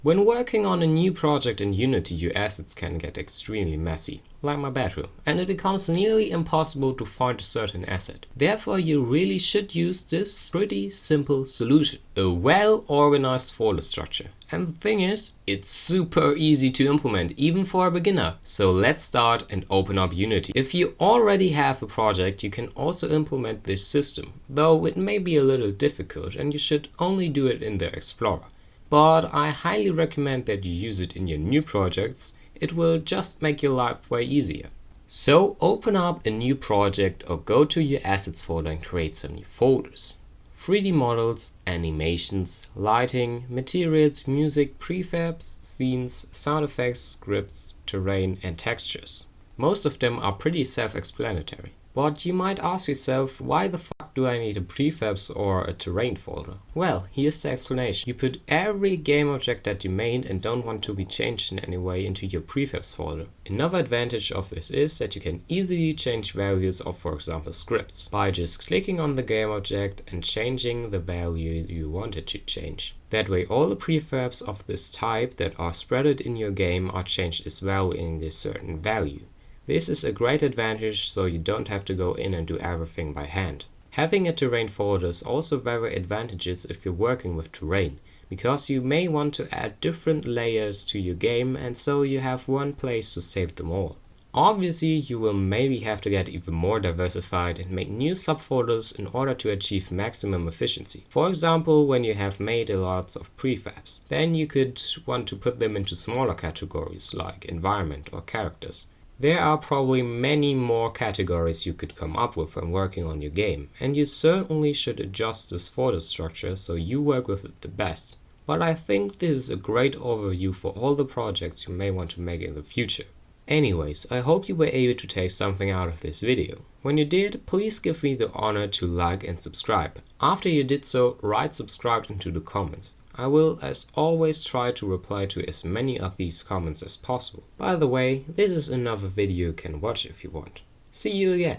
When working on a new project in Unity, your assets can get extremely messy, like my bedroom, and it becomes nearly impossible to find a certain asset. Therefore, you really should use this pretty simple solution: a well-organized folder structure. And the thing is, it's super easy to implement, even for a beginner. So let's start and open up Unity. If you already have a project, you can also implement this system, though it may be a little difficult and you should only do it in the Explorer. But I highly recommend that you use it in your new projects. It will just make your life way easier. So open up a new project or go to your assets folder and create some new folders. 3D models, animations, lighting, materials, music, prefabs, scenes, sound effects, scripts, terrain, and textures. Most of them are pretty self-explanatory. But you might ask yourself, why the fuck do I need a prefabs or a terrain folder? Well, here's the explanation. You put every game object that you made and don't want to be changed in any way into your prefabs folder. Another advantage of this is that you can easily change values of, for example, scripts by just clicking on the game object and changing the value you wanted to change. That way all the prefabs of this type that are spreaded in your game are changed as well in this certain value. This is a great advantage, so you don't have to go in and do everything by hand. Having a terrain folder is also very advantageous if you're working with terrain, because you may want to add different layers to your game, and so you have one place to save them all. Obviously, you will maybe have to get even more diversified and make new subfolders in order to achieve maximum efficiency. For example, when you have made a lot of prefabs, then you could want to put them into smaller categories like environment or characters. There are probably many more categories you could come up with when working on your game, and you certainly should adjust this folder structure so you work with it the best. But I think this is a great overview for all the projects you may want to make in the future. Anyways, I hope you were able to take something out of this video. When you did, please give me the honor to like and subscribe. After you did so, write subscribed into the comments. I will, as always, try to reply to as many of these comments as possible. By the way, this is another video you can watch if you want. See you again!